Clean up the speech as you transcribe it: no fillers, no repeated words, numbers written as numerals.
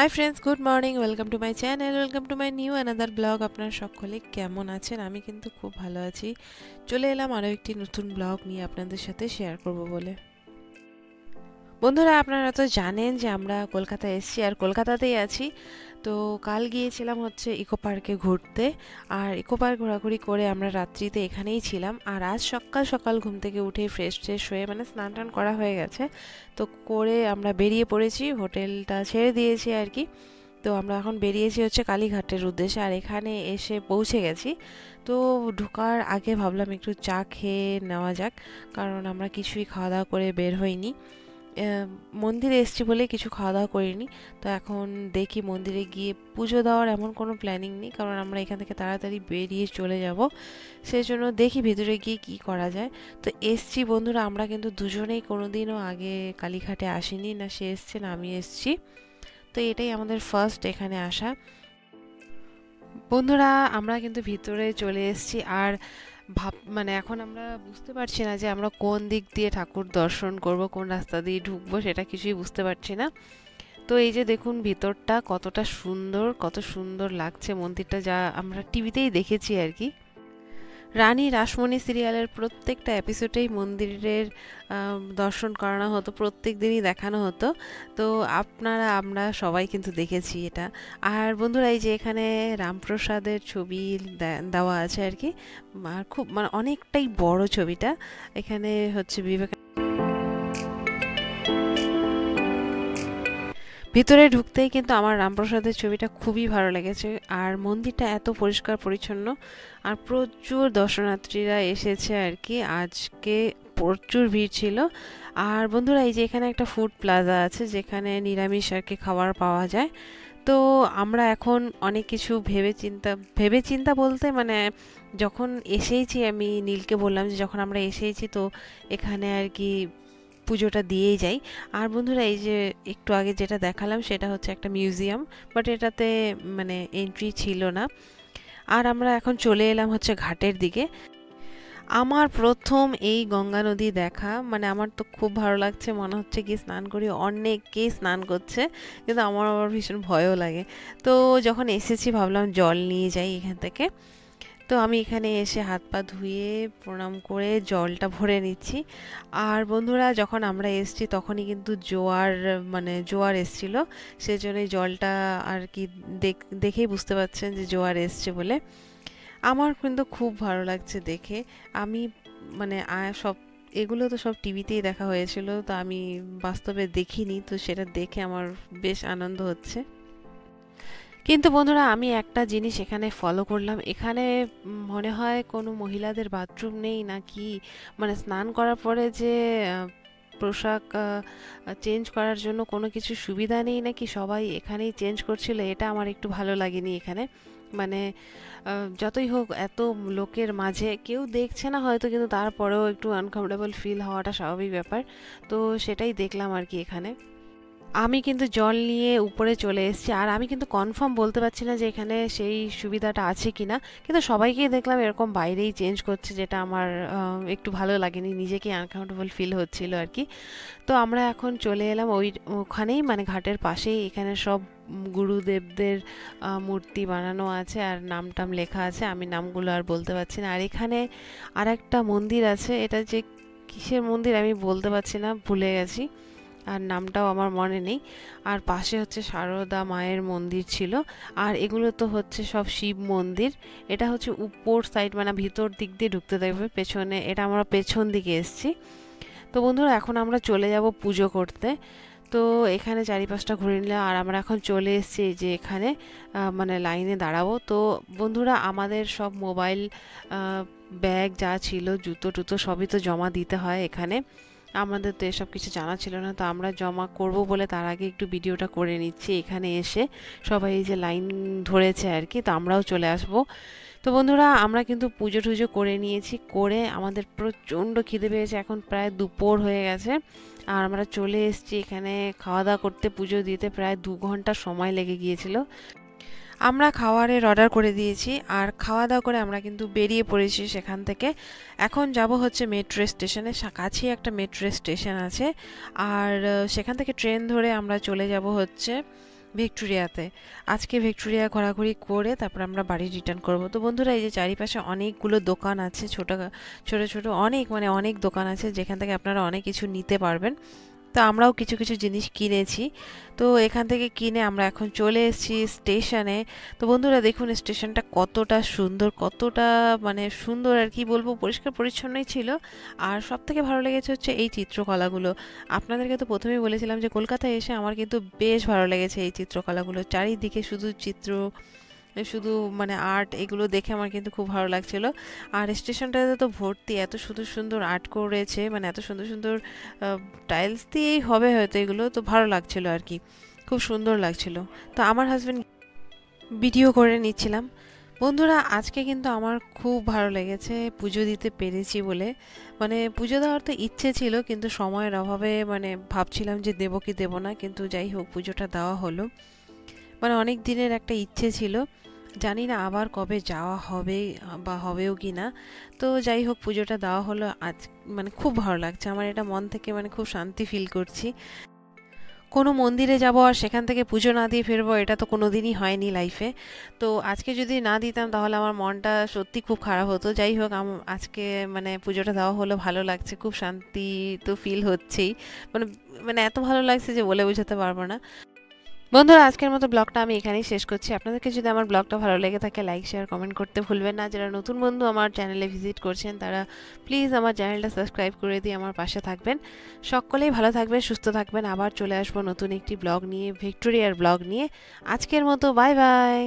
Hi friends, good morning. Welcome to my channel, welcome to my new another blog. আপনারা সকলে কেমন আছেন? আমি কিন্তু খুব ভালো আছি। চলে এলাম আরও একটি নতুন ব্লগ নিয়ে আপনাদের সাথে শেয়ার করব বলে। বন্ধুরা, আপনারা তো জানেন যে আমরা কলকাতায় এসেছি আর কলকাতাতেই আছি। তো কাল গিয়েছিলাম হচ্ছে ইকো পার্কে ঘুরতে, আর ইকো পার্ক ঘোরাঘুরি করে আমরা রাত্রিতে এখানেই ছিলাম। আর আজ সকাল সকাল ঘুম থেকে উঠে ফ্রেশ হয়ে মানে স্নান টান করা হয়ে গেছে, তো করে আমরা বেরিয়ে পড়েছি, হোটেলটা ছেড়ে দিয়েছি আর কি। তো আমরা এখন বেরিয়েছি হচ্ছে কালীঘাটের উদ্দেশ্যে, আর এখানে এসে পৌঁছে গেছি। তো ঢোকার আগে ভাবলাম একটু চা খেয়ে নেওয়া যাক, কারণ আমরা কিছুই খাওয়া দাওয়া করে বের হইনি। মন্দিরে এসেছি বলে কিছু খাওয়া দাওয়া করিনি। তো এখন দেখি মন্দিরে গিয়ে পুজো দেওয়ার এমন কোনো প্ল্যানিং নেই, কারণ আমরা এখান থেকে তাড়াতাড়ি বেরিয়ে চলে যাব। সেই জন্য দেখি ভেতরে গিয়ে কি করা যায়। তো এসছি বন্ধুরা, আমরা কিন্তু দুজনেই কোনোদিনও আগে কালীঘাটে আসিনি, না সে এসছে না আমি এসছি। তো এটাই আমাদের ফার্স্ট এখানে আসা। বন্ধুরা, আমরা কিন্তু ভিতরে চলে এসেছি, আর মানে এখন আমরা বুঝতে পারছি না যে আমরা কোন দিক দিয়ে ঠাকুর দর্শন করব, কোন রাস্তা দিয়ে ঢুকবো, সেটা কিছুই বুঝতে পারছি না। তো এই যে দেখুন ভিতরটা কতটা সুন্দর, কত সুন্দর লাগছে মন্দিরটা, যা আমরা টিভিতেই দেখেছি আর কি। রানী রাসমণি সিরিয়ালের প্রত্যেকটা এপিসোডেই মন্দিরের দর্শন করানো হতো, প্রত্যেক দিনই দেখানো হতো। তো আমরা সবাই কিন্তু দেখেছি এটা। আর বন্ধুরা, এই যে এখানে রামপ্রসাদের ছবি দেওয়া আছে আর কি। আর খুব মানে অনেকটাই বড় ছবিটা। এখানে হচ্ছে ভিতরে ঢুকতেই কিন্তু আমার রামপ্রসাদের ছবিটা খুবই ভালো লেগেছে। আর মন্দিরটা এত পরিষ্কার পরিচ্ছন্ন, আর প্রচুর দর্শনার্থীরা এসেছে আর কি। আজকে প্রচুর ভিড় ছিল। আর বন্ধুরা, এই যে এখানে একটা ফুড প্লাজা আছে, যেখানে নিরামিষ আর কি খাবার পাওয়া যায়। তো আমরা এখন অনেক কিছু ভেবে চিন্তা বলতে মানে যখন এসেইছি, আমি নীলকে বললাম যে যখন আমরা এসেইছি তো এখানে আর কি পুজোটা দিয়েই যাই। আর বন্ধুরা, এই যে একটু আগে যেটা দেখালাম সেটা হচ্ছে একটা মিউজিয়াম, বাট এটাতে মানে এন্ট্রি ছিল না। আর আমরা এখন চলে এলাম হচ্ছে ঘাটের দিকে। আমার প্রথম এই গঙ্গা নদী দেখা, মানে আমার তো খুব ভালো লাগছে, মনে হচ্ছে কি স্নান করি, অনেকেই স্নান করছে, কিন্তু আমার আবার ভীষণ ভয়ও লাগে। তো যখন এসেছি ভাবলাম জল নিয়ে যাই এখান থেকে। তো আমি এখানে এসে হাত পা ধুয়ে প্রণাম করে জলটা ভরে নিচ্ছি। আর বন্ধুরা, যখন আমরা এসেছি তখনই কিন্তু জোয়ার এসছিল, সেজন্যই জলটা আর কি দেখেই বুঝতে পারছেন যে জোয়ার এসছে বলে। আমার কিন্তু খুব ভালো লাগছে দেখে। আমি মানে সব এগুলো তো সব টিভিতেই দেখা হয়েছিল, তো আমি বাস্তবে দেখিনি, তো সেটা দেখে আমার বেশ আনন্দ হচ্ছে। কিন্তু বন্ধুরা, আমি একটা জিনিস এখানে ফলো করলাম, এখানে মনে হয় কোনো মহিলাদের বাথরুম নেই নাকি, মানে স্নান করার পরে যে পোশাক চেঞ্জ করার জন্য কোনো কিছু সুবিধা নেই নাকি, সবাই এখানেই চেঞ্জ করছিল। এটা আমার একটু ভালো লাগেনি এখানে। মানে যতই হোক এত লোকের মাঝে কেউ দেখছে না হয়তো, কিন্তু তারপরেও একটু আনকমফোর্টেবল ফিল হওয়াটা স্বাভাবিক ব্যাপার। তো সেটাই দেখলাম আর কি এখানে। আমি কিন্তু জল নিয়ে উপরে চলে এসেছি, আর আমি কিন্তু কনফার্ম বলতে পারছি না যে এখানে সেই সুবিধাটা আছে কিনা, কিন্তু সবাইকেই দেখলাম এরকম বাইরেই চেঞ্জ করছে, যেটা আমার একটু ভালো লাগেনি, নিজেকে আনকমফোর্টেবল ফিল হচ্ছিল আর কি। তো আমরা এখন চলে এলাম ওখানেই, মানে ঘাটের পাশেই। এখানে সব গুরুদেবদের মূর্তি বানানো আছে, আর নাম টাম লেখা আছে, আমি নামগুলো আর বলতে পারছি না। আর এখানে আর একটা মন্দির আছে, এটা যে কিসের মন্দির আমি বলতে পারছি না, ভুলে গেছি, আর নামটাও আমার মনে নেই। আর পাশে হচ্ছে সারদা মায়ের মন্দির ছিল। আর এগুলো তো হচ্ছে সব শিব মন্দির। এটা হচ্ছে উপর সাইড, মানে ভিতর দিক দিয়ে ঢুকতে থাকবে পেছনে, এটা আমরা পেছন দিকে এসেছি। তো বন্ধুরা, এখন আমরা চলে যাব পুজো করতে। তো এখানে চারিপাশটা ঘুরে নিলাম, আর আমরা এখন চলে এসেছি এই যে এখানে মানে লাইনে দাঁড়াবো। তো বন্ধুরা, আমাদের সব মোবাইল, ব্যাগ যা ছিল, জুতো টুতো সবই তো জমা দিতে হয় এখানে। আমাদের তো এসব কিছু জানা ছিল না, তো আমরা জমা করব বলে তার আগে একটু ভিডিওটা করে নিচ্ছি এখানে এসে। সবাই এই যে লাইন ধরেছে আর কি, তো আমরাও চলে আসব। তো বন্ধুরা, আমরা কিন্তু পুজো টুজো করে নিয়েছি, করে আমাদের প্রচণ্ড খিদে পেয়েছে, এখন প্রায় দুপুর হয়ে গেছে। আর আমরা চলে এসেছি এখানে খাওয়া দাওয়া করতে। পুজো দিতে প্রায় 2 ঘন্টা সময় লেগে গিয়েছিল। আমরা খাওয়ারের অর্ডার করে দিয়েছি, আর খাওয়া দাওয়া করে আমরা কিন্তু বেরিয়ে পড়েছি সেখান থেকে। এখন যাব হচ্ছে মেট্রো স্টেশনে, কাছেই একটা মেট্রো স্টেশন আছে। আর সেখান থেকে ট্রেন ধরে আমরা চলে যাব হচ্ছে ভিক্টোরিয়াতে। আজকে ভিক্টোরিয়া ঘোরাঘুরি করে তারপর আমরা বাড়ি রিটার্ন করব। তো বন্ধুরা, এই যে চারিপাশে অনেকগুলো দোকান আছে, ছোট ছোট ছোট অনেক মানে অনেক দোকান আছে যেখান থেকে আপনারা অনেক কিছু নিতে পারবেন। তো আমরাও কিছু কিছু জিনিস কিনেছি। তো এখান থেকে কিনে আমরা এখন চলে এসেছি স্টেশনে। তো বন্ধুরা দেখুন স্টেশনটা কতটা সুন্দর, কতটা মানে সুন্দর আর কি বলবো, পরিষ্কার পরিচ্ছন্নই ছিল। আর সব থেকে ভালো লেগেছে হচ্ছে এই চিত্রকলাগুলো। আপনাদেরকে তো প্রথমেই বলেছিলাম যে কলকাতায় এসে আমার কিন্তু বেশ ভালো লেগেছে এই চিত্রকলাগুলো। চারিদিকে শুধু চিত্র, শুধু মানে আর্ট, এগুলো দেখে আমার কিন্তু খুব ভালো লাগছিল। আর স্টেশনটাতে তো ভর্তি, এত সুন্দর সুন্দর আর্ট করেছে, মানে এত সুন্দর সুন্দর টাইলস দিয়েই হবে হয়তো এগুলো, তো ভালো লাগছিল আর কি, খুব সুন্দর লাগছিল। তো আমার হাজবেন্ড ভিডিও করে নিচ্ছিলাম। বন্ধুরা আজকে কিন্তু আমার খুব ভালো লেগেছে পুজো দিতে পেরেছি বলে। মানে পুজো দেওয়ার তো ইচ্ছে ছিল, কিন্তু সময়ের অভাবে মানে ভাবছিলাম যে দেবো কি দেবো না, কিন্তু যাই হোক পুজোটা দেওয়া হলো। মানে অনেক দিনের একটা ইচ্ছে ছিল, জানি না আবার কবে যাওয়া হবে বা হবেও কি না। তো যাই হোক পুজোটা দেওয়া হলো আজ। মানে খুব ভালো লাগছে আমার, এটা মন থেকে মানে খুব শান্তি ফিল করছি। কোনো মন্দিরে যাব আর সেখান থেকে পুজো না দিয়ে ফিরবো, এটা তো কোনো দিনই হয়নি লাইফে। তো আজকে যদি না দিতাম তাহলে আমার মনটা সত্যি খুব খারাপ হতো। যাই হোক আজকে মানে পুজোটা দেওয়া হলো, ভালো লাগছে, খুব শান্তি তো ফিল হচ্ছেই। মানে মানে এত ভালো লাগছে যে বলে বোঝাতে পারবো না। বন্ধুরা আজকের মতো ব্লগটা আমি এখানেই শেষ করছি। আপনাদেরকে যদি আমার ব্লগটা ভালো লেগে থাকে লাইক শেয়ার কমেন্ট করতে ভুলবেন না। যারা নতুন বন্ধু আমার চ্যানেলে ভিজিট করছেন তারা প্লিজ আমার চ্যানেলটা সাবস্ক্রাইব করে দিয়ে আমার পাশে থাকবেন। সকলেই ভালো থাকবেন, সুস্থ থাকবেন। আবার চলে আসবো নতুন একটি ব্লগ নিয়ে, ভিক্টোরিয়ার ব্লগ নিয়ে। আজকের মতো বাই বাই।